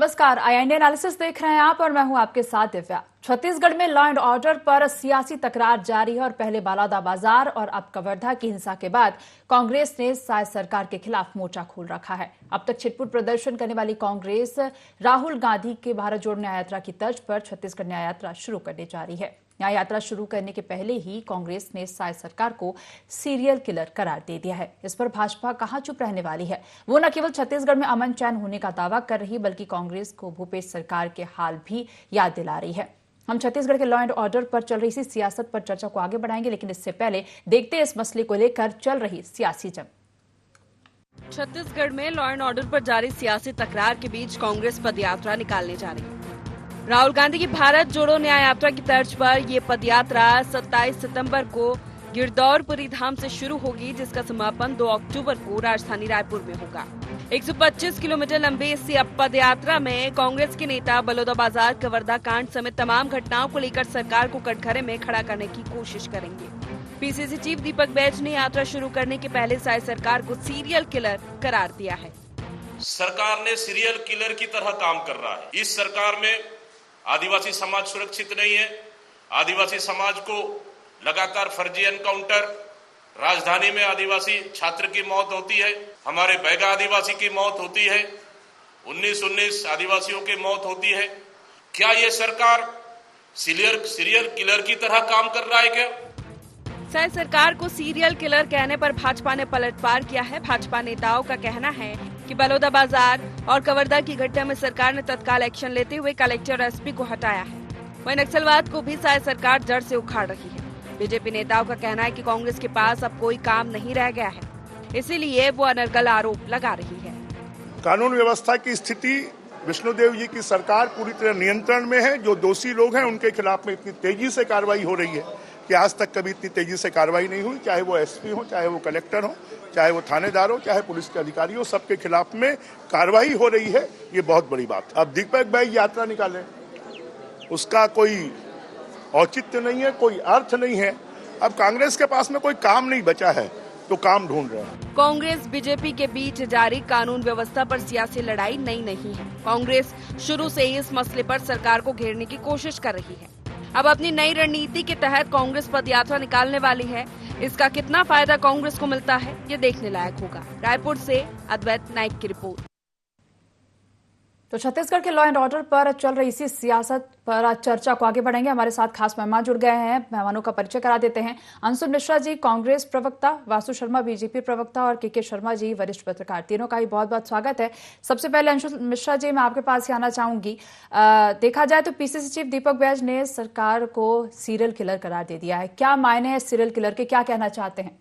नमस्कार, IND analysis देख रहे हैं आप और मैं हूं आपके साथ दिव्या। छत्तीसगढ़ में लॉ एंड ऑर्डर पर सियासी तकरार जारी है और पहले बलौदाबाजार और अब कवर्धा की हिंसा के बाद कांग्रेस ने साय सरकार के खिलाफ मोर्चा खोल रखा है। अब तक छिटपुट प्रदर्शन करने वाली कांग्रेस राहुल गांधी के भारत जोड़ो न्याय यात्रा की तर्ज पर छत्तीसगढ़ न्याय यात्रा शुरू करने जा रही है। न्याय यात्रा शुरू करने के पहले ही कांग्रेस ने साय सरकार को सीरियल किलर करार दे दिया है। इस पर भाजपा कहां चुप रहने वाली है। वो न केवल छत्तीसगढ़ में अमन चैन होने का दावा कर रही बल्कि कांग्रेस को भूपेश सरकार के हाल भी याद दिला रही है। हम छत्तीसगढ़ के लॉ एंड ऑर्डर पर चल रही इसी सियासत पर चर्चा को आगे बढ़ाएंगे, लेकिन इससे पहले देखते हैं इस मसले को लेकर चल रही सियासी जंग। छत्तीसगढ़ में लॉ एंड ऑर्डर पर जारी सियासी तकरार के बीच कांग्रेस पदयात्रा निकालने जा रही है। राहुल गांधी की भारत जोड़ो न्याय यात्रा की तर्ज पर ये पदयात्रा 27 सितंबर को गिरदौरपुरी धाम से शुरू होगी, जिसका समापन 2 अक्टूबर को राजधानी रायपुर में होगा। 125 किलोमीटर लंबी इस पदयात्रा में कांग्रेस के नेता बलौदाबाजार कवर्धा कांड समेत तमाम घटनाओं को लेकर सरकार को कटघरे में खड़ा करने की कोशिश करेंगे। पीसीसी चीफ दीपक बैज ने यात्रा शुरू करने के पहले साय सरकार को सीरियल किलर करार दिया है। सरकार ने सीरियल किलर की तरह काम कर रहा है। इस सरकार में आदिवासी समाज सुरक्षित नहीं है। आदिवासी समाज को लगातार फर्जी एनकाउंटर, राजधानी में आदिवासी छात्र की मौत होती है, हमारे बैगा आदिवासी की मौत होती है, 19 आदिवासियों की मौत होती है। क्या ये सरकार सीरियल किलर की तरह काम कर रहा है क्या? साय सरकार को सीरियल किलर कहने पर भाजपा ने पलटवार किया है। भाजपा नेताओं का कहना है कि बलौदाबाजार और कवर्धा की घटना में सरकार ने तत्काल एक्शन लेते हुए कलेक्टर और एसपी को हटाया है। वहीं नक्सलवाद को भी साय सरकार जड़ से उखाड़ रही है। बीजेपी नेताओं का कहना है कि कांग्रेस के पास अब कोई काम नहीं रह गया है, इसीलिए वो अनर्गल आरोप लगा रही है। कानून व्यवस्था की स्थिति विष्णुदेव जी की सरकार पूरी तरह नियंत्रण में है। जो दोषी लोग हैं उनके खिलाफ में इतनी तेजी से कार्रवाई हो रही है कि आज तक कभी इतनी तेजी से कार्रवाई नहीं हुई, चाहे वो एसपी हो, चाहे वो कलेक्टर हो, चाहे वो थानेदार हो, चाहे पुलिस के अधिकारी हो, सबके खिलाफ में कार्रवाई हो रही है। ये बहुत बड़ी बात। अब दीपक भाई यात्रा निकाले, उसका कोई औचित्य नहीं है, कोई अर्थ नहीं है। अब कांग्रेस के पास में कोई काम नहीं बचा है तो काम ढूंढ रहे हैं। कांग्रेस बीजेपी के बीच जारी कानून व्यवस्था पर सियासी लड़ाई नई नहीं है। कांग्रेस शुरू से ही इस मसले पर सरकार को घेरने की कोशिश कर रही है। अब अपनी नई रणनीति के तहत कांग्रेस पदयात्रा निकालने वाली है। इसका कितना फायदा कांग्रेस को मिलता है, ये देखने लायक होगा। रायपुर से अद्वैत नाइक की रिपोर्ट। तो छत्तीसगढ़ के लॉ एंड ऑर्डर पर चल रही इसी सियासत पर आज चर्चा को आगे बढ़ेंगे। हमारे साथ खास मेहमान जुड़ गए हैं। मेहमानों का परिचय करा देते हैं। अंशुल मिश्रा जी कांग्रेस प्रवक्ता, वासु शर्मा बीजेपी प्रवक्ता और के शर्मा जी वरिष्ठ पत्रकार। तीनों का ही बहुत बहुत स्वागत है। सबसे पहले अंशुल मिश्रा जी, मैं आपके पास ही आना चाहूंगी। देखा जाए तो पीसीसी चीफ दीपक बैज ने सरकार को सीरियल किलर करार दे दिया है। क्या मायने हैं सीरियल किलर के, क्या कहना चाहते हैं?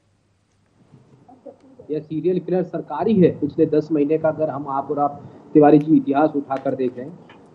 यह सीरियल किलर सरकार ही है। पिछले 10 महीने का अगर आप तिवारी जी इतिहास उठाकर देखें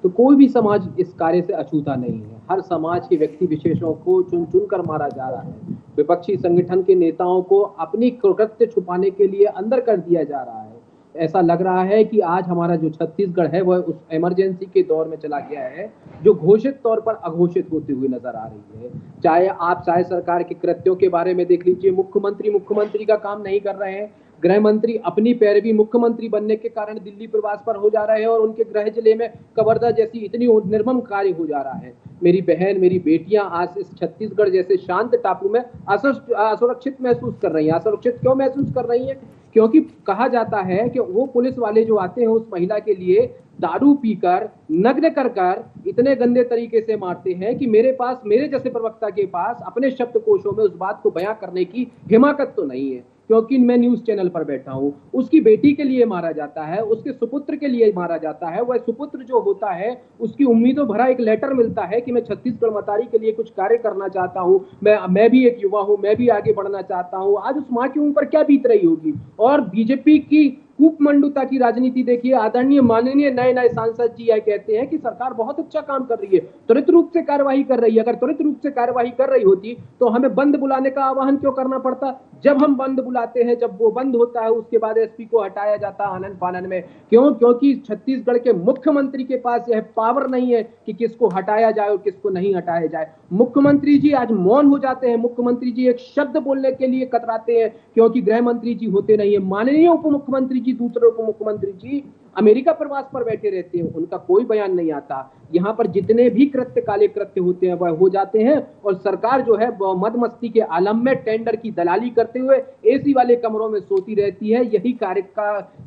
तो कोई भी समाज इस कार्य से अछूता नहीं है। हर समाज के व्यक्ति विशेषों को चुन चुन कर मारा जा रहा है। विपक्षी संगठन के नेताओं को अपनी कृत्य छुपाने के लिए अंदर कर दिया जा रहा है। ऐसा लग रहा है कि आज हमारा जो छत्तीसगढ़ है वह उस इमरजेंसी के दौर में चला गया है जो घोषित तौर पर अघोषित होती हुई नजर आ रही है। चाहे आप सरकार के कृत्यों के बारे में देख लीजिए, मुख्यमंत्री का काम नहीं कर रहे हैं। गृह मंत्री अपनी पैरवी मुख्यमंत्री बनने के कारण दिल्ली प्रवास पर हो जा रहे हैं और उनके गृह जिले में कवर्धा जैसी इतनी निर्मम कार्य हो जा रहा है। मेरी बहन, मेरी बेटियां आज इस छत्तीसगढ़ जैसे शांत टापू में असुरक्षित महसूस कर रही हैं। असुरक्षित क्यों महसूस कर रही हैं? क्योंकि कहा जाता है कि वो पुलिस वाले जो आते हैं उस महिला के लिए दारू पीकर नग्न कर इतने गंदे तरीके से मारते हैं कि मेरे जैसे प्रवक्ता के पास अपने शब्दकोशों में उस बात को बयां करने की हिमाकत तो नहीं है। क्योंकि मैं न्यूज चैनल पर बैठा हूं। उसकी बेटी के लिए मारा जाता है, उसके सुपुत्र के लिए मारा जाता है। वह सुपुत्र जो होता है उसकी उम्मीदों भरा एक लेटर मिलता है कि मैं छत्तीसगढ़ मतारी के लिए कुछ कार्य करना चाहता हूं, मैं भी एक युवा हूं, मैं भी आगे बढ़ना चाहता हूं। आज उस मां के ऊपर क्या बीत रही होगी। और बीजेपी की कूपमंडुता की राजनीति देखिए। आदरणीय माननीय नए सांसद जी यह कहते हैं कि सरकार बहुत अच्छा काम कर रही है, त्वरित रूप से कार्यवाही कर रही है। अगर त्वरित रूप से कार्यवाही कर रही होती तो हमें बंद बुलाने का आह्वान क्यों करना पड़ता? जब हम बंद बुलाते हैं, जब वो बंद होता है, उसके बाद एसपी को हटाया जाता है आनन फानन में। क्यों? क्योंकि छत्तीसगढ़ के मुख्यमंत्री के पास यह पावर नहीं है कि किसको हटाया जाए और किसको नहीं हटाया जाए। मुख्यमंत्री जी आज मौन हो जाते हैं। मुख्यमंत्री जी एक शब्द बोलने के लिए कतराते हैं क्योंकि गृह मंत्री जी होते नहीं है। माननीय उप मुख्यमंत्री जी, दूसरे उप मुख्यमंत्री जी अमेरिका प्रवास पर बैठे रहते हैं, उनका कोई बयान नहीं आता। यहाँ पर जितने भी कृत्य, काले कृत्य होते हैं वह हो जाते हैं, और सरकार जो है मद मस्ती के आलम में टेंडर की दलाली करते हुए एसी वाले कमरों में सोती रहती है।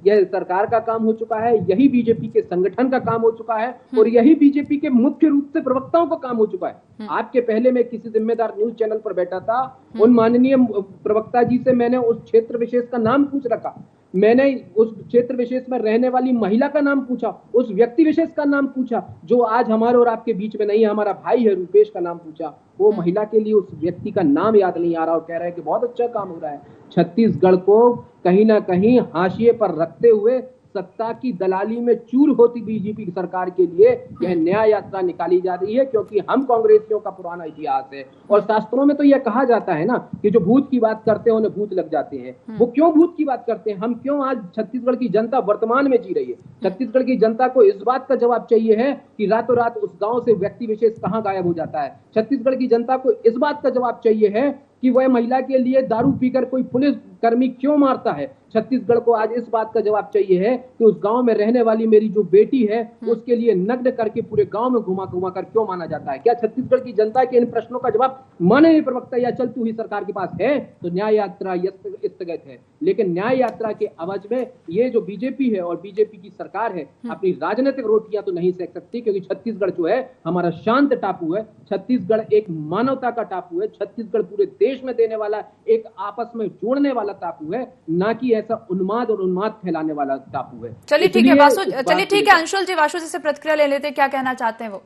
यह सरकार का काम हो चुका है, यही बीजेपी के संगठन का काम हो चुका है, और यही बीजेपी के मुख्य रूप से प्रवक्ताओं का काम हो चुका है। आपके पहले मैं किसी जिम्मेदार न्यूज चैनल पर बैठा था, उन माननीय प्रवक्ता जी से मैंने उस क्षेत्र विशेष का नाम पूछ रखा, मैंने उस क्षेत्र विशेष में रहने वाली महिला का नाम पूछा, उस व्यक्ति विशेष का नाम पूछा जो आज हमारे और आपके बीच में नहीं है, हमारा भाई है, रूपेश का नाम पूछा। वो महिला के लिए उस व्यक्ति का नाम याद नहीं आ रहा और कह रहा है कि बहुत अच्छा काम हो रहा है। छत्तीसगढ़ को कहीं ना कहीं हाशिए पर रखते हुए सत्ता की दलाली में चूर होती बीजेपी की सरकार के लिए यह न्याय यात्रा निकाली जा रही है, क्योंकि हम कांग्रेसियों का पुराना इतिहास है। और शास्त्रों में तो यह कहा जाता है ना कि जो भूत की बात करते हैं उन्हें भूत लग जाते हैं। वो क्यों भूत की बात करते हैं? हम क्यों आज छत्तीसगढ़ की जनता वर्तमान में जी रही है? छत्तीसगढ़ की जनता को इस बात का जवाब चाहिए है कि रातों रात उस गांव से व्यक्ति विशेष कहां गायब हो जाता है। छत्तीसगढ़ की जनता को इस बात का जवाब चाहिए है कि वह महिला के लिए दारू पीकर कोई पुलिस कर्मी क्यों मारता है। छत्तीसगढ़ को आज इस बात का जवाब चाहिए है कि उस गांव में रहने वाली मेरी जो बेटी है उसके लिए नग्न करके पूरे गांव में घुमा घुमा कर क्यों माना जाता है। क्या छत्तीसगढ़ की जनता के इन प्रश्नों का जवाब माननीय प्रवक्ता या चलती हुई सरकार के पास है? तो न्याय यात्रा स्थगित है। लेकिन न्याय यात्रा के अवज में ये जो बीजेपी है और बीजेपी की सरकार है अपनी राजनीतिक रोटियां तो नहीं सेक सकती, क्योंकि छत्तीसगढ़ जो है हमारा शांत टापू है, छत्तीसगढ़ एक मानवता का टापू है, छत्तीसगढ़ पूरे देश में देने वाला एक आपस में जोड़ने वाला टापू है, ना कि ऐसा उन्माद और उन्माद फैलाने वाला टापू है। चलिए ठीक है वासु, चलिए ठीक है अंशुल जी, वासु जी से प्रतिक्रिया ले लेते, क्या कहना चाहते हैं वो?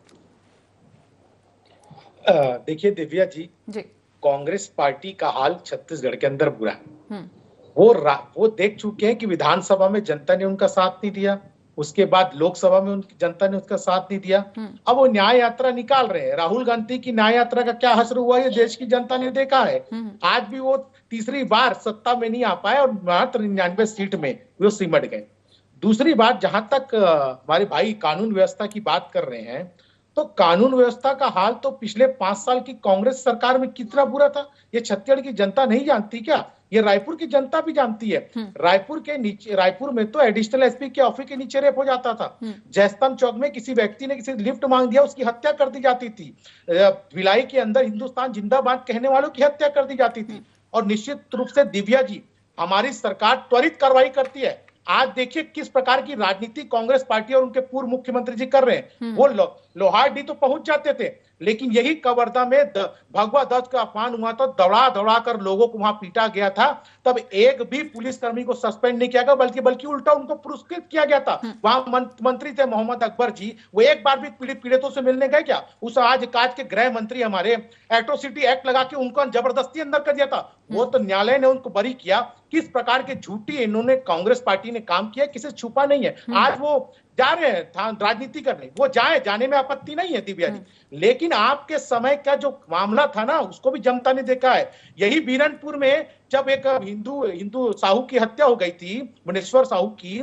देखिए दिव्या जी, कांग्रेस पार्टी का हाल छत्तीसगढ़ के अंदर बुरा है। वो देख चुके हैं कि विधानसभा में जनता ने उनका साथ नहीं दिया, उसके बाद लोकसभा में उनकी जनता ने उसका साथ नहीं दिया। अब वो न्याय यात्रा निकाल रहे हैं। राहुल गांधी की न्याय यात्रा का क्या हश्र हुआ ये देश की जनता ने देखा है। आज भी वो तीसरी बार सत्ता में नहीं आ पाए और मात्र 99 सीट में वो सिमट गए। दूसरी बात, जहां तक हमारे भाई कानून व्यवस्था की बात कर रहे हैं, तो कानून व्यवस्था का हाल तो पिछले 5 साल की कांग्रेस सरकार में कितना बुरा था ये छत्तीसगढ़ की जनता नहीं जानती क्या? ये रायपुर की जनता भी जानती है। रायपुर में तो एडिशनल एसपी के ऑफिस के नीचे रेप हो जाता था। जयस्तंभ चौक में किसी व्यक्ति ने किसी लिफ्ट मांग दिया, उसकी हत्या कर दी जाती थी। भिलाई के अंदर हिंदुस्तान जिंदाबाद कहने वालों की हत्या कर दी जाती थी। और निश्चित रूप से दिव्या जी, हमारी सरकार त्वरित कार्रवाई करती है। आज देखिए किस प्रकार की राजनीति कांग्रेस पार्टी और उनके पूर्व मुख्यमंत्री जी कर रहे हैं। वो लोहारडी तो पहुंच जाते थे, लेकिन यही कवर्धा में भगवा ध्वज का अपमान हुआ था, दौड़ा दौड़ा कर लोगों को वहां पीटा गया था। तब एक भी पुलिसकर्मी को सस्पेंड नहीं किया गया, बल्कि उल्टा उनको पुरस्कृत किया गया था। वहां मंत्री थे मोहम्मद अकबर जी, वो एक बार भी पीड़ितों से मिलने गए क्या? उस आज काज के गृह मंत्री हमारे एट्रोसिटी एक्ट लगा के उनको जबरदस्ती अंदर कर दिया था। वो तो न्यायालय ने उनको बरी किया। किस प्रकार के झूठी इन्होंने कांग्रेस पार्टी ने काम किया, किसे छुपा नहीं है। आज वो जा रहे हैं राजनीति करने, वो जाने में आपत्ति नहीं है दिव्या जी, लेकिन आपके समय का जो मामला था ना उसको भी जनता ने देखा है। यही बीरनपुर में जब एक हिंदू साहू की हत्या हो गई थी, मुनेश्वर साहू की,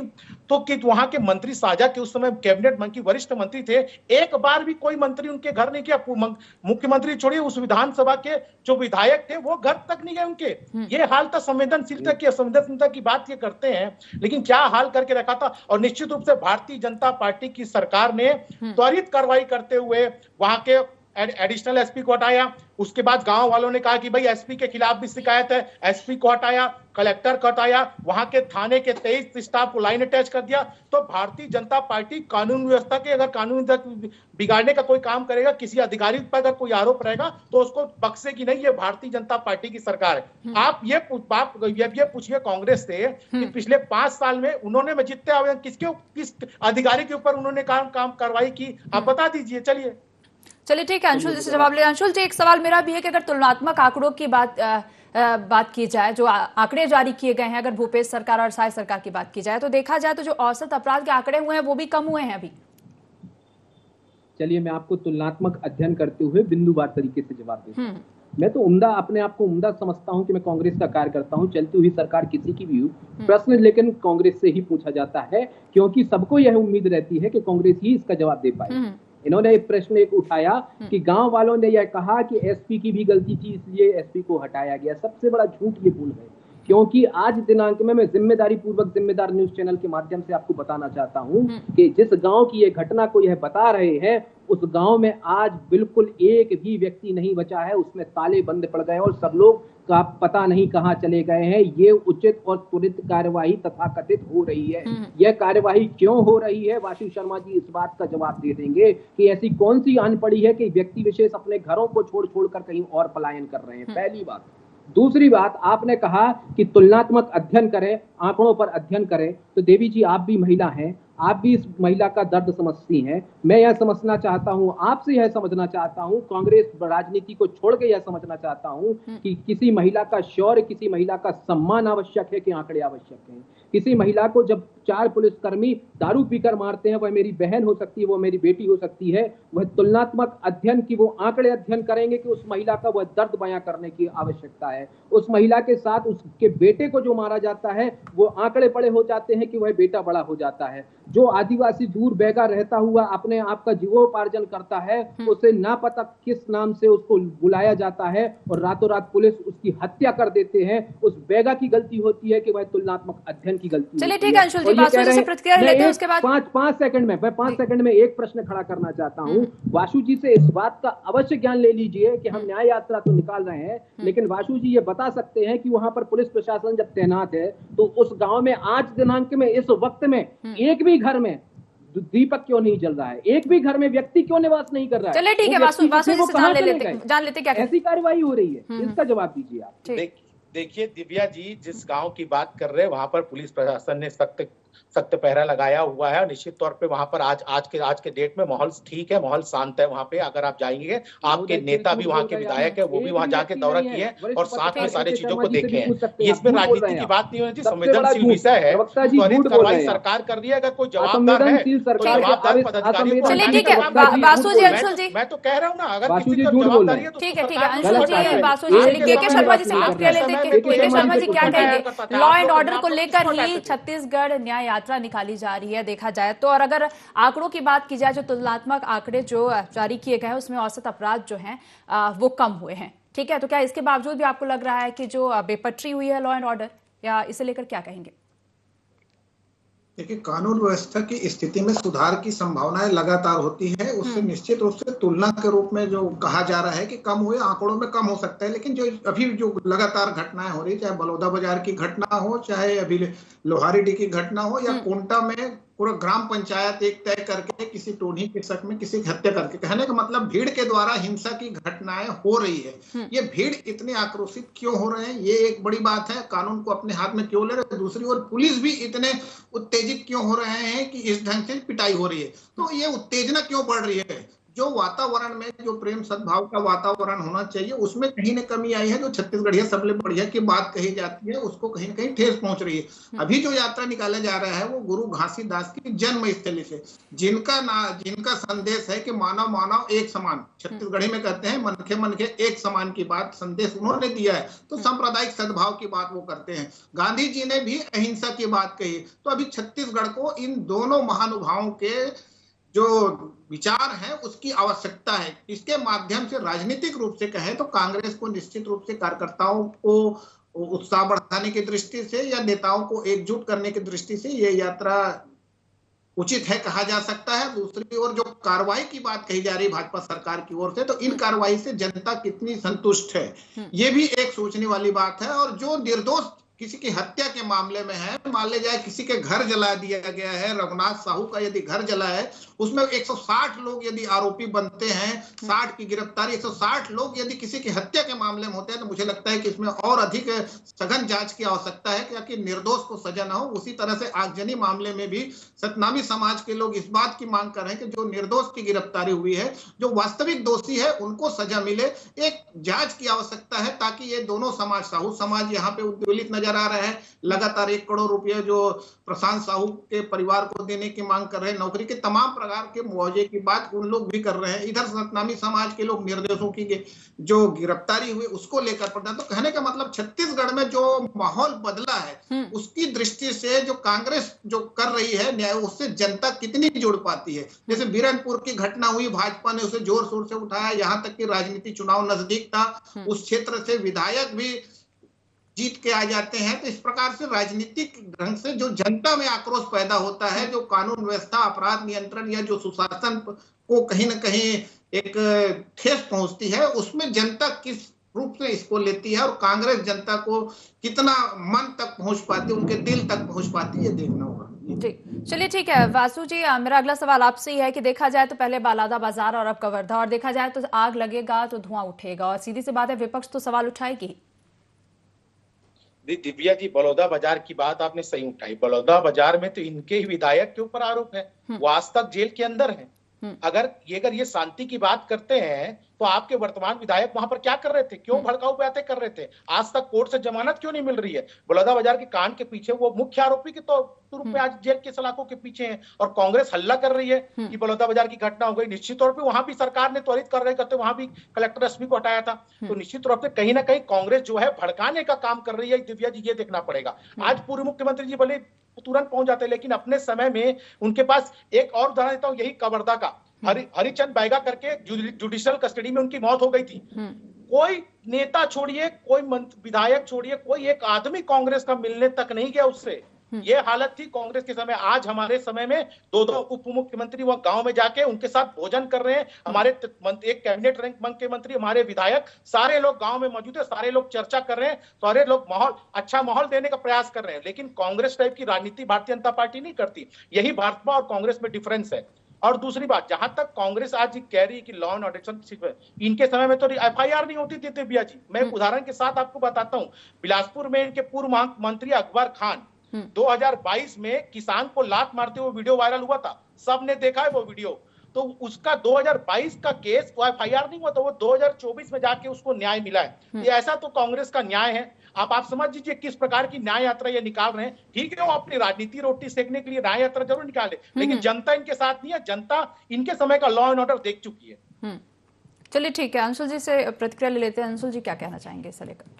तो कि वहां के मंत्री साझा के उस समय कैबिनेट मंत्री वरिष्ठ मंत्री थे, एक बार भी कोई मंत्री उनके घर नहीं गया। मुख्यमंत्री छोड़िए, उस विधानसभा के जो विधायक थे वो घर तक नहीं गए उनके। ये हाल था संवेदनशीलता की बात ये करते हैं, लेकिन क्या हाल करके रखा था। और निश्चित रूप से भारतीय जनता पार्टी की सरकार ने त्वरित कार्रवाई करते हुए वहां के एडिशनल एसपी को हटाया। उसके बाद गांव वालों ने कहा कि भाई एसपी के खिलाफ भी शिकायत है, एसपी को हटाया, कलेक्टर को हटाया, वहां के थाने के 23 स्टाफ को लाइन अटैच कर दिया। तो भारतीय जनता पार्टी कानून व्यवस्था के, अगर कानून बिगाड़ने का कोई काम करेगा, किसी अधिकारी पर अगर कोई आरोप रहेगा तो उसको बख्शेगी नहीं। ये भारतीय जनता पार्टी की सरकार है। आप ये पूछिए कांग्रेस से कि पिछले 5 साल में उन्होंने जितने आवेदन किस अधिकारी के ऊपर उन्होंने काम कार्रवाई की, आप बता दीजिए। चलिए ठीक है, अंशुल जी से जवाब ले। अंशुल जी, एक सवाल मेरा भी है कि अगर तुलनात्मक आंकड़ों की बात की जाए, जो आंकड़े जारी किए गए हैं, अगर भूपेश सरकार और साय सरकार की बात की जाए, तो देखा जाए तो जो औसत अपराध के आंकड़े हुए हैं वो भी कम हुए हैं अभी। चलिए मैं आपको तुलनात्मक अध्ययन करते हुए बिंदुवार तरीके से जवाब देता हूँ। मैं तो अपने आप को उम्दा समझता हूं कि मैं कांग्रेस का कार्य करता हूं, चलती हुई सरकार किसी की भी हो। प्रश्न लेकिन कांग्रेस से ही पूछा जाता है, क्योंकि सबको यह उम्मीद रहती है कि कांग्रेस ही इसका जवाब दे पाए। इन्होंने एक प्रश्न उठाया कि गांव वालों ने यह कहा कि एसपी की भी गलती थी इसलिए एसपी को हटाया गया। सबसे बड़ा झूठ ये बोल है। क्योंकि आज दिनांक में मैं जिम्मेदारी पूर्वक जिम्मेदार न्यूज चैनल के माध्यम से आपको बताना चाहता हूं कि जिस गांव की ये घटना को यह बता रहे हैं, उस गांव में आज बिल्कुल एक भी व्यक्ति नहीं बचा है, उसमें ताले बंद पड़ गए और सब लोग का पता नहीं कहां चले गए हैं। ये उचित और त्वरित कार्यवाही तथाकथित हो रही है। यह कार्यवाही क्यों हो रही है, वासु शर्मा जी इस बात का जवाब दे देंगे कि ऐसी कौन सी आन पड़ी है कि व्यक्ति विशेष अपने घरों को छोड़कर कहीं और पलायन कर रहे हैं, पहली बात। दूसरी बात, आपने कहा कि तुलनात्मक अध्ययन करें, आंकड़ों पर अध्ययन करें, तो देवी जी आप भी महिला हैं, आप भी इस महिला का दर्द समझती हैं। मैं यह समझना चाहता हूं, आपसे यह समझना चाहता हूं, कांग्रेस राजनीति को छोड़ के यह समझना चाहता हूं कि किसी महिला का शौर्य, किसी महिला का सम्मान आवश्यक है कि आंकड़े आवश्यक हैं। किसी महिला को जब 4 पुलिसकर्मी दारू पीकर मारते हैं, वह मेरी बहन हो सकती है, वो मेरी बेटी हो सकती है, वह तुलनात्मक अध्ययन की वो आंकड़े अध्ययन करेंगे कि उस महिला का वह दर्द बयां करने की आवश्यकता है। उस महिला के साथ उसके बेटे को जो मारा जाता है, वो आंकड़े बड़े हो जाते हैं कि वह बेटा बड़ा हो जाता है। जो आदिवासी दूर बैगा रहता हुआ अपने आप का जीवोपार्जन करता है, उसे ना पता किस नाम से उसको बुलाया जाता है और रातों रात पुलिस उसकी हत्या कर देते हैं। उस बैगा की गलती होती है कि वह तुलनात्मक अध्ययन की गलती। चलिए ठीक है अंशुल जी, वासु जी से प्रतिक्रिया लेते हैं, उसके बाद 5 सेकंड में 5 सेकंड में एक प्रश्न खड़ा करना चाहता हूं। वासु जी से इस बात का अवश्य ज्ञान ले लीजिए कि हम न्याय यात्रा तो निकाल रहे हैं, लेकिन वासु जी ये बता सकते हैं कि वहां पर पुलिस प्रशासन जब तैनात है तो उस गांव में आज दिनांक में इस वक्त में एक भी घर में दीपक क्यों नहीं जल रहा है, एक भी घर में व्यक्ति क्यों निवास नहीं कर रहा है? चलिए ठीक है, वासु जी से जान लेते क्या ऐसी कार्रवाई हो रही है, इसका जवाब दीजिए आप। देखिए दिव्या जी, जिस गांव की बात कर रहे हैं वहां पर पुलिस प्रशासन ने सख्त पहरा लगाया हुआ है। निश्चित तौर पे वहां पर आज के डेट में माहौल ठीक है, माहौल शांत है। वहां पे अगर आप जाएंगे, आपके नेता भी वहां के विधायक है, वो भी वहां जाके दौरा किए हैं और साथ में सारी चीजों को देखे हैं। इसमें राजनीति की बात नहीं होनी चाहिए, संवेदनशील विषय है, त्वरित कार्रवाई सरकार कर रही है। अगर कोई जवाबदार है तो जवाबदार पदाधिकारी। चलिए ठीक है वासु जी, अंशुल जी, मैं तो कह रहा हूँ ना, अगर किसी को जवाबदारी है तो ठीक है अंशुल जी, वासु जी, के शर्मा जी से प्रतिक्रिया लेते हैं। के शर्मा जी क्या कहेंगे, लॉ एंड ऑर्डर को लेकर ही छत्तीसगढ़ न्याय यात्रा निकाली जा रही है देखा जाए तो, और अगर आंकड़ों की बात की जाए, जो तुलनात्मक आंकड़े जो जारी किए गए हैं उसमें औसत अपराध जो हैं वो कम हुए हैं, ठीक है, तो क्या इसके बावजूद भी आपको लग रहा है कि जो बेपटरी हुई है लॉ एंड ऑर्डर, या इसे लेकर क्या कहेंगे? देखिए, कानून व्यवस्था की स्थिति में सुधार की संभावनाएं लगातार होती है। उससे निश्चित रूप से तुलना के रूप में जो कहा जा रहा है कि कम हुए, आंकड़ों में कम हो सकता है, लेकिन जो अभी जो लगातार घटनाएं हो रही, चाहे बलौदा बाजार की घटना हो, चाहे अभी लोहारीडी की घटना हो, या कोंटा में पूरा ग्राम पंचायत एक तय करके किसी टोनी के शक में किसी की हत्या करके, कहने का मतलब भीड़ के द्वारा हिंसा की घटनाएं हो रही है। ये भीड़ इतने आक्रोशित क्यों हो रहे हैं, ये एक बड़ी बात है। कानून को अपने हाथ में क्यों ले रहे हैं? दूसरी ओर पुलिस भी इतने उत्तेजित क्यों हो रहे हैं कि इस ढंग से पिटाई हो रही है? तो ये उत्तेजना क्यों बढ़ रही है? जो वातावरण में जो प्रेम सद्भाव का वातावरण होना चाहिए, उसमें कहीं न कमी आई है। जो छत्तीसगढ़िया सबले बढ़िया की बात कही जाती है, उसको कहीं न कहीं ठेस पहुंच रही है। अभी जो यात्रा निकाला जा रहा है वो गुरु घासीदास की जन्म स्थली से, जिनका संदेश है कि मानव मानव एक समान, छत्तीसगढ़ी में कहते हैं मनखे मनखे एक समान की बात संदेश उन्होंने दिया है। तो सांप्रदायिक सद्भाव की बात वो करते हैं। गांधी जी ने भी अहिंसा की बात कही। तो अभी छत्तीसगढ़ को इन दोनों महानुभावों के जो विचार है उसकी आवश्यकता है। इसके माध्यम से राजनीतिक रूप से कहें तो कांग्रेस को निश्चित रूप से कार्यकर्ताओं को उत्साह बढ़ाने की दृष्टि से या नेताओं को एकजुट करने की दृष्टि से ये यात्रा उचित है कहा जा सकता है। दूसरी ओर जो कार्रवाई की बात कही जा रही है भाजपा सरकार की ओर से, तो इन कार्रवाई से जनता कितनी संतुष्ट है, ये भी एक सोचने वाली बात है। और जो निर्दोष किसी की हत्या के मामले में है, मान ले जाए किसी के घर जला दिया गया है, रघुनाथ साहू का यदि घर जला है, उसमें 160 लोग यदि आरोपी बनते हैं, 60 की गिरफ्तारी, 160 लोग यदि किसी की हत्या के मामले में होते हैं, तो मुझे लगता है कि इसमें और अधिक सघन जांच की आवश्यकता है कि निर्दोष को सजा न हो। उसी तरह से आगजनी मामले में भी सतनामी समाज के लोग इस बात की मांग कर रहे हैं कि जो निर्दोष की गिरफ्तारी हुई है, जो वास्तविक दोषी है उनको सजा मिले। एक जांच की आवश्यकता है ताकि ये दोनों समाज, साहू समाज यहाँ पे उद्वेलित नजर आ रहा है, लगातार 1 करोड़ रुपए जो प्रशांत साहू के परिवार को देने की मांग कर रहे हैं, नौकरी के तमाम प्रकार के मुआवजे की बात उन लोग भी कर रहे हैं। इधर सतनामी समाज के लोग निर्दोषों की जो गिरफ्तारी हुई उसको लेकर प्रधान। तो कहने का मतलब छत्तीसगढ़ में जो माहौल बदला है उसकी दृष्टि से जो कांग्रेस जो कर रही है न्याय, उससे जनता कितनी जुड़ पाती है। जैसे बीरनपुर की घटना हुई, भाजपा ने उसे जोर शोर से उठाया, यहाँ तक कि राजनीति चुनाव नजदीक था, उस क्षेत्र से विधायक भी जीत के आ जाते हैं। तो इस प्रकार से राजनीतिक ढंग से जो जनता में आक्रोश पैदा होता है, जो कानून व्यवस्था, अपराध नियंत्रण या जो सुशासन को कहीं ना कहीं एक ठेस पहुंचती है, उसमें जनता किस रूप से इसको लेती है और कांग्रेस जनता को कितना मन तक पहुंच पाती है, उनके दिल तक पहुंच पाती है, ये देखना होगा। जी चलिए ठीक है वासु जी, मेरा अगला सवाल आपसे ही है कि देखा जाए तो पहले बालादा बाजार और अब कवर्धा, और देखा जाए तो आग लगेगा तो धुआं उठेगा, और सीधी सी बात है विपक्ष तो सवाल उठाएगी। दिव्या जी, बलौदा बाजार की बात आपने सही उठाई। बलौदा बाजार में तो इनके ही विधायक के ऊपर आरोप है, वो आज तक जेल के अंदर है। अगर ये शांति की बात करते हैं तो आपके वर्तमान विधायक वहां पर क्या कर रहे थे, क्यों भड़काऊ बातें कर रहे थे, आज तक कोर्ट से जमानत क्यों नहीं मिल रही है? बलौदा बाजार के कांड के पीछे वो मुख्य आरोपी के रूप में आज जेल के सलाखों के पीछे हैं, और कांग्रेस हल्ला कर रही है कि बलौदा बाजार की घटना हो गई। निश्चित तौर पर वहां भी सरकार ने त्वरित कार्रवाई करते वहां भी कलेक्टर एसपी को हटाया था। तो निश्चित तौर पर कहीं ना कहीं कांग्रेस जो है भड़काने का काम कर रही है। दिव्या जी, ये देखना पड़ेगा। आज पूर्व मुख्यमंत्री जी भले तुरंत पहुंच जाते, लेकिन अपने समय में उनके पास एक और उदाहरण देता हूं, यही कवर्धा का हरिचंद बैगा करके जुडिशियल कस्टडी में उनकी मौत हो गई थी। कोई नेता छोड़िए, कोई विधायक छोड़िए, कोई एक आदमी कांग्रेस का मिलने तक नहीं गया उससे। ये हालत थी कांग्रेस के समय। आज हमारे समय में दो उप मुख्यमंत्री वह गांव में जाके उनके साथ भोजन कर रहे हैं। हमारे एक कैबिनेट रैंक मुख्यमंत्री, हमारे विधायक, सारे लोग गांव में मौजूद है, सारे लोग चर्चा कर रहे हैं, सारे लोग अच्छा माहौल देने का प्रयास कर रहे हैं। लेकिन कांग्रेस टाइप की राजनीति भारतीय जनता पार्टी नहीं करती। यही भाजपा और कांग्रेस में डिफरेंस है। और दूसरी बात, जहां तक कांग्रेस आज कह रही है कि लॉ एंड ऑर्डर, इनके समय में तो एफआईआर नहीं होती थी दिव्या जी। मैं उदाहरण के साथ आपको बताता हूं। बिलासपुर में इनके पूर्व मंत्री अकबर खान 2022 में किसान को लात मारते हुए वीडियो वायरल हुआ था, सबने देखा है वो वीडियो। तो उसका 2022 का केस वो एफआईआर नहीं हुआ था, वो 2024 में जाके उसको न्याय मिला है। ये ऐसा तो कांग्रेस का न्याय है। आप समझ लीजिए किस प्रकार की न्याय यात्रा ये निकाल रहे हैं। ठीक है, वो अपनी राजनीति रोटी सेकने के लिए न्याय यात्रा जरूर निकाले, लेकिन जनता इनके साथ नहीं है। जनता इनके समय का लॉ एंड ऑर्डर देख चुकी है। चलिए ठीक है, अंशुल जी से प्रतिक्रिया ले लेते हैं। अंशुल जी, क्या कहना चाहेंगे इससे लेकर?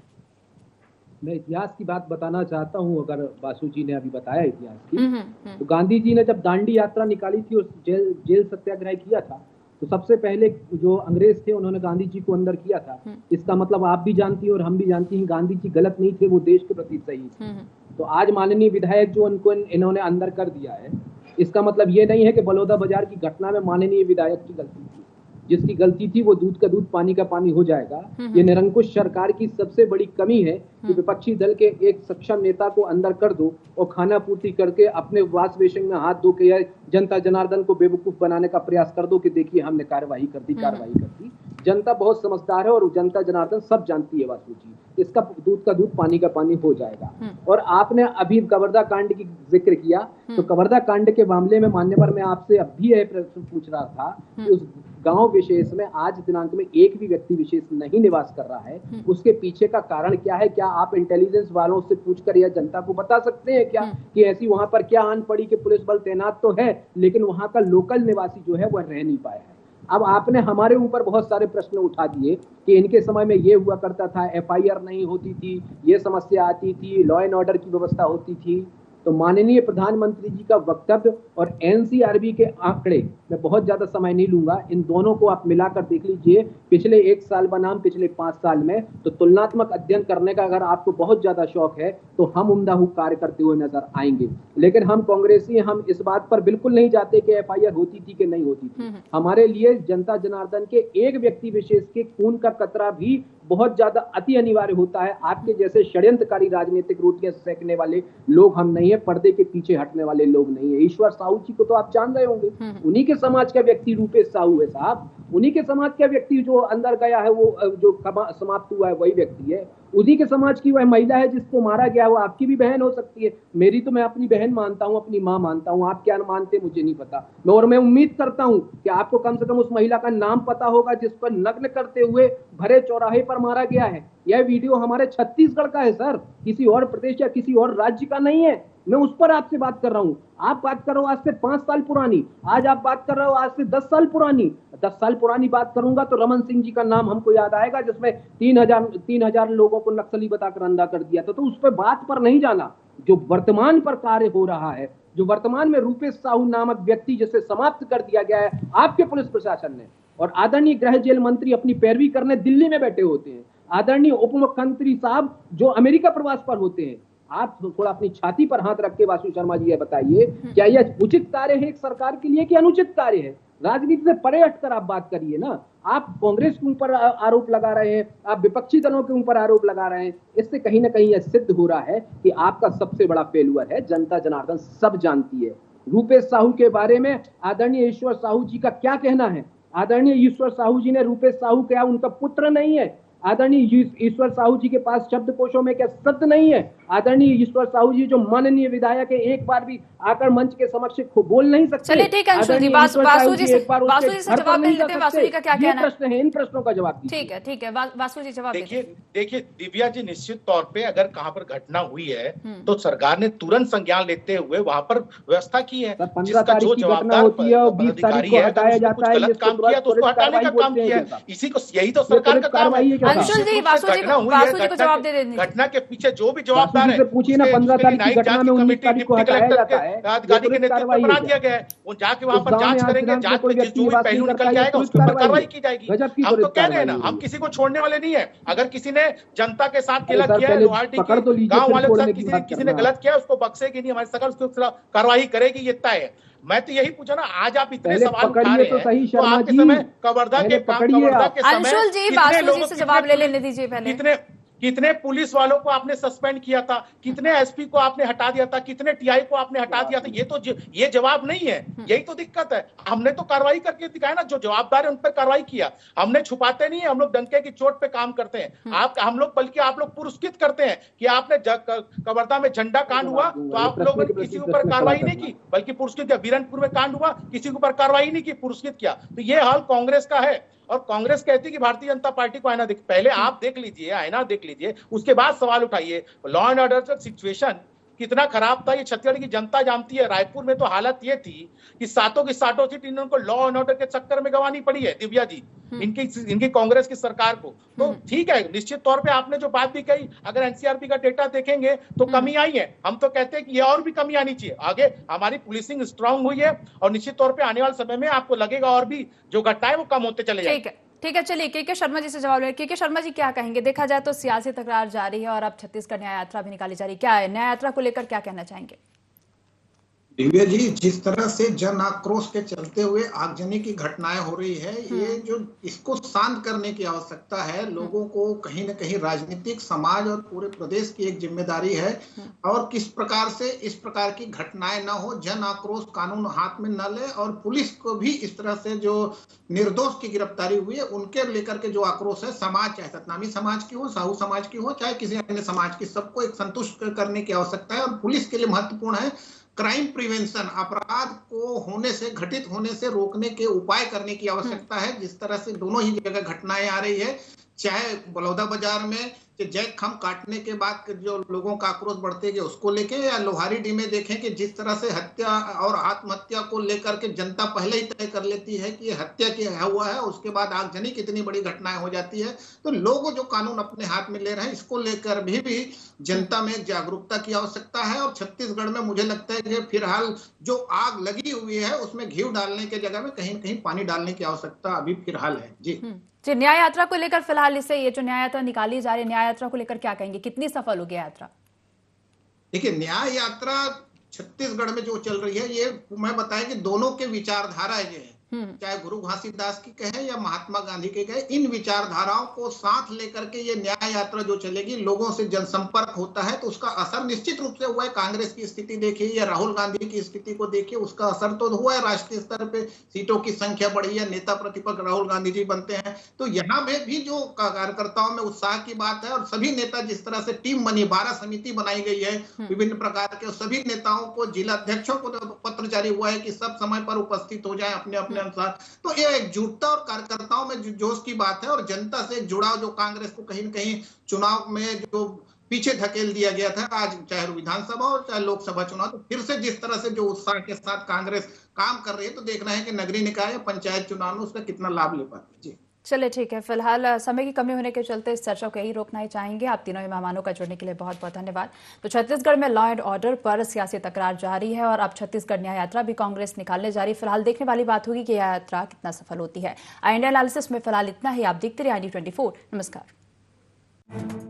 मैं इतिहास की बात बताना चाहता हूं। अगर बासु जी ने अभी बताया इतिहास की, तो गांधी जी ने जब दांडी यात्रा निकाली थी और जेल सत्याग्रह किया था, तो सबसे पहले जो अंग्रेज थे उन्होंने गांधी जी को अंदर किया था। इसका मतलब आप भी जानती हैं और हम भी जानती हैं, गांधी जी गलत नहीं थे, वो देश के प्रति सही थे। तो आज माननीय विधायक जो उनको इन्होंने अंदर कर दिया है, इसका मतलब ये नहीं है कि बलौदा बाजार की घटना में माननीय विधायक की गलती थी। जिसकी गलती थी वो दूध का दूध पानी का पानी हो जाएगा। ये निरंकुश सरकार की सबसे बड़ी कमी है कि विपक्षी दल के एक सक्षम नेता को अंदर कर दो और खाना पूर्ति करके अपने वाश बेसिन में हाथ धो के या जनता जनार्दन को बेवकूफ बनाने का प्रयास कर दो कि देखिए हमने कार्रवाई कर दी। जनता बहुत समझदार है और जनता जनार्दन सब जानती है वासु जी, इसका दूध का दूध पानी का पानी हो जाएगा। और आपने अभी कवर्धा कांड की जिक्र किया, तो कवर्धा कांड के मामले में मान्यवर मैं आपसे अब भी यह प्रश्न पूछ रहा था कि उस गांव विशेष में आज दिनांक में एक भी व्यक्ति विशेष नहीं निवास कर रहा है, उसके पीछे का कारण क्या है? क्या आप इंटेलिजेंस वालों से पूछकर या जनता को बता सकते हैं क्या कि ऐसी वहां पर क्या आन पड़ी कि पुलिस बल तैनात तो है लेकिन वहां का लोकल निवासी जो है वह रह नहीं पाया है? अब आपने हमारे ऊपर बहुत सारे प्रश्न उठा दिए कि इनके समय में ये हुआ करता था, एफआईआर नहीं होती थी, ये समस्या आती थी, लॉ एंड ऑर्डर की व्यवस्था होती थी। तो माननीय प्रधानमंत्री जी का वक्तव्य और एनसीआरबी के आंकड़े, मैं बहुत ज्यादा समय नहीं लूंगा, इन दोनों को आप मिलाकर देख लीजिए पिछले 1 साल बनाम पिछले 5 साल में, तो तुलनात्मक अध्ययन करने का अगर आपको बहुत ज्यादा शौक है तो हम उम्दा कार्य करते हुए नजर आएंगे। लेकिन हम कांग्रेसी, हम इस बात पर बिल्कुल नहीं जाते कि एफआईआर होती थी कि नहीं होती थी। हमारे लिए जनता जनार्दन के एक व्यक्ति विशेष के खून का कतरा भी बहुत ज्यादा अति अनिवार्य होता है। आपके जैसे षड्यंत्रकारी राजनीतिक रोटियां सेकने वाले लोग हम नहीं है, पर्दे के पीछे हटने वाले लोग नहीं है। ईश्वर साहू जी को तो आप जान रहे होंगे, उन्हीं के समाज का व्यक्ति रूपेश साहू है साहब, उन्हीं के समाज का व्यक्ति जो अंदर गया है, वो जो समाप्त हुआ है वही व्यक्ति है। उन्हीं के समाज की वह महिला है जिसको मारा गया, वो आपकी भी बहन हो सकती है, मेरी तो मैं अपनी बहन मानता हूं, अपनी मां मानता हूं, आप क्या मानते मुझे नहीं पता। और मैं उम्मीद करता हूं कि आपको कम से कम उस महिला का नाम पता होगा जिसको नग्न करते हुए भरे चौराहे पर मारा गया है। यह वीडियो हमारे छत्तीसगढ़ का है सर, किसी और प्रदेश या किसी और राज्य का नहीं है। मैं उस पर आपसे बात कर रहा हूं। आप बात कर रहे हो आज से 5 साल पुरानी, आज आप बात कर रहे हो आज से 10 साल पुरानी। 10 साल पुरानी बात करूंगा तो रमन सिंह जी का नाम हमको याद आएगा, जिसमें 3000 लोगों को नक्सली बताकर अंधा कर दिया था। तो उस पर बात पर नहीं जाना, जो वर्तमान पर कार्य हो रहा है, जो वर्तमान में रूपेश साहू नामक व्यक्ति जिसे समाप्त कर दिया गया है आपके पुलिस प्रशासन ने, और आदरणीय गृह जेल मंत्री अपनी पैरवी करने दिल्ली में बैठे होते हैं। आदरणीय उप मुख्यमंत्री साहब जो अमेरिका प्रवास पर होते हैं, आप थोड़ा अपनी छाती पर हाथ रख के वासु शर्मा जी ये बताइए, क्या यह उचित कार्य है एक सरकार के लिए कि अनुचित कार्य है? राजनीति से परे हटकर आप बात करिए ना। आप कांग्रेस के ऊपर आरोप लगा रहे हैं, आप विपक्षी दलों के ऊपर आरोप लगा रहे हैं, इससे कहीं ना कहीं यह सिद्ध हो रहा है कि आपका सबसे बड़ा फेल्यूर है। जनता जनार्दन सब जानती है। रूपेश साहू के बारे में आदरणीय ईश्वर साहू जी का क्या कहना है? आदरणीय ईश्वर साहू जी ने रूपेश साहू क्या उनका पुत्र नहीं है? आदरणीय ईश्वर साहू जी के पास शब्दकोशों में क्या सत्य नहीं है? आदरणीय ईश्वर साहू जी जो माननीय विधायक है, एक बार भी आकर मंच के समक्ष बोल नहीं सकते। चलिए ठीक है अंशुल जी, वासु जी से जवाब दे लेते हैं। वासु जी का क्या कहना है? प्रश्न है, इन प्रश्नों का जवाब ठीक है वासु जी जवाब देखिए दिव्या जी, निश्चित तौर पे अगर कहाँ पर घटना हुई है तो सरकार ने तुरंत संज्ञान लेते हुए वहाँ पर व्यवस्था की है। 15 तारीख की घटना होती है और 20 तारीख को हटाया जाता है, गलत काम किया तो उसको हटाने का काम किया है। इसी को, यही तो सरकार का काम है। अंशुल जी वासु जी को जवाब दे देंगे। घटना के पीछे जो भी जवाबदार है, पूछिए ना, 15 तारीख की घटना में 19 तारीख को हटाया जाता है, अधिकारी के नेतृत्व में बना दिया गया है। वो जाके वहां पर जांच करेंगे, जांच में जो भी पहलू निकल के आएगा उसके ऊपर कार्रवाई की जाएगी। हम तो कह रहे हैं ना, हम किसी को छोड़ने वाले नहीं है। अगर किसी ने जनता के साथ गलत किया है, लोहाटी गाँव वाले के साथ किसी ने गलत किया, उसको बख्शेगी नहीं हमारी सरकार, उसके खिलाफ कार्रवाई करेगी, ये तय है। मैं तो यही पूछा ना, आज आप इतने सवाल उठा रहे हैं तो आपके समय कवर्धा के समय अंशुल जी वासु जी से जवाब ले लेने दीजिए पहले। कितने पुलिस वालों को आपने सस्पेंड किया था, कितने एसपी को आपने हटा दिया था, कितने टीआई को आपने हटा दिया था? ये जवाब नहीं है, यही तो दिक्कत है। हमने तो कार्रवाई करके दिखाया ना, जो जवाबदार है उन पर कार्रवाई किया। हमने छुपाते नहीं है, हम लोग डंके की चोट पे काम करते हैं। हम लोग बल्कि आप लोग पुरस्कृत करते हैं कि आपने कवर्धा में झंडा कांड हुआ तो आप लोगों ने किसी के ऊपर कार्रवाई नहीं की, बल्कि पुरस्कृत किया। बीरनपुर में कांड हुआ, किसी के ऊपर कार्रवाई नहीं की, पुरस्कृत किया। तो ये हाल कांग्रेस का है। और कांग्रेस कहती है कि भारतीय जनता पार्टी को आईना पहले आप देख लीजिए, आईना देख लीजिए, उसके बाद सवाल उठाइए। लॉ एंड ऑर्डर का सिचुएशन कितना खराब था ये छत्तीसगढ़ की जनता जानती है। रायपुर में तो हालत ये थी कि सातों की सातों सीट इनको लॉ एंड ऑर्डर के चक्कर में गंवानी पड़ी है दिव्या जी, इनकी कांग्रेस की सरकार को। तो ठीक है, निश्चित तौर पे आपने जो बात भी कही, अगर एनसीआरबी का डेटा देखेंगे तो कमी आई है। हम तो कहते हैं कि ये और भी कमी आनी चाहिए। आगे हमारी पुलिसिंग स्ट्रांग हुई है और निश्चित तौर पे आने वाले समय में आपको लगेगा और भी जो घटना है वो कम होते चले जाएंगे। ठीक है चलिए के शर्मा जी से जवाब ले। के शर्मा जी क्या कहेंगे? देखा जाए तो सियासी तकरार जारी है और अब छत्तीसगढ़ न्याय यात्रा भी निकाली जा रही है, क्या है न्याय यात्रा को लेकर क्या कहना चाहेंगे? दिव्या जी, जिस तरह से जन आक्रोश के चलते हुए आगजनी की घटनाएं हो रही है, ये जो इसको शांत करने की आवश्यकता है। लोगों को कहीं न कहीं राजनीतिक समाज और पूरे प्रदेश की एक जिम्मेदारी है और किस प्रकार से इस प्रकार की घटनाएं ना हो, जन आक्रोश कानून हाथ में न ले और पुलिस को भी इस तरह से जो निर्दोष की गिरफ्तारी हुई है उनके लेकर के जो आक्रोश है, समाज चाहे सतनामी समाज की हो, साहू समाज की हो, चाहे किसी अन्य समाज की, सबको एक संतुष्ट करने की आवश्यकता है। और पुलिस के लिए महत्वपूर्ण है क्राइम प्रिवेंशन, अपराध को होने से, घटित होने से रोकने के उपाय करने की आवश्यकता है। जिस तरह से दोनों ही जगह घटनाएं आ रही है, चाहे बलौदा बाजार में जैक खम काटने के बाद जो लोगों का आक्रोश बढ़ते गए उसको लेके, या लोहारीडीह में देखें कि जिस तरह से हत्या और आत्महत्या को लेकर के जनता पहले ही तय कर लेती है कि हत्या किया हुआ है, उसके बाद आगजनी कितनी बड़ी घटनाएं हो जाती है। तो लोग जो कानून अपने हाथ में ले रहे हैं, इसको लेकर भी जनता में जागरूकता की आवश्यकता है। और छत्तीसगढ़ में मुझे लगता है कि फिलहाल जो आग लगी हुई है उसमें घी डालने के जगह में कहीं न कहीं पानी डालने की आवश्यकता अभी फिलहाल है। जी न्याय यात्रा को लेकर फिलहाल इसे ये जो न्याय यात्रा निकाली जा रही है, न्याय यात्रा को लेकर क्या कहेंगे, कितनी सफल होगी यात्रा? देखिए, न्याय यात्रा छत्तीसगढ़ में जो चल रही है, ये मैं बताया कि दोनों के विचारधारा ये है, चाहे गुरु घासीदास की कहे या महात्मा गांधी के कहे, इन विचारधाराओं को साथ लेकर के ये न्याय यात्रा जो चलेगी, लोगों से जनसंपर्क होता है तो उसका असर निश्चित रूप से हुआ है। कांग्रेस की स्थिति देखिए या राहुल गांधी की स्थिति को देखिए, उसका असर तो हुआ है। राष्ट्रीय स्तर पे सीटों की संख्या बढ़ी है, नेता प्रतिपक्ष राहुल गांधी जी बनते हैं। तो यहाँ में भी जो कार्यकर्ताओं में उत्साह की बात है और सभी नेता जिस तरह से टीम बनी, 12 समिति बनाई गई है विभिन्न प्रकार के, सभी नेताओं को, जिला अध्यक्षों को पत्र जारी हुआ है कि सब समय पर उपस्थित हो जाए अपने अपने अनुसार। तो ये एकजुटता और कार्यकर्ताओं में जोश की बात है और जनता से जुड़ाव जो कांग्रेस को कहीं न कहीं चुनाव में जो पीछे धकेल दिया गया था, आज चाहे विधानसभा और चाहे लोकसभा चुनाव, तो फिर से जिस तरह से जो उत्साह के साथ कांग्रेस काम कर रही है, तो देखना है कि नगरीय निकाय या पंचायत चुनाव में उसका कितना लाभ ले पाती है। जी चलिए ठीक है, फिलहाल समय की कमी होने के चलते इस चर्चा को यही रोकना ही चाहेंगे। आप तीनों ही मेहमानों का जुड़ने के लिए बहुत बहुत धन्यवाद। तो छत्तीसगढ़ में लॉ एंड ऑर्डर पर सियासी तकरार जारी है और अब छत्तीसगढ़ न्याय यात्रा भी कांग्रेस निकालने जा रही है। फिलहाल देखने वाली बात होगी कि यह यात्रा कितना सफल होती है। इंडिया एनालिसिस में फिलहाल इतना ही। आप देखते रहिए i24। नमस्कार। है।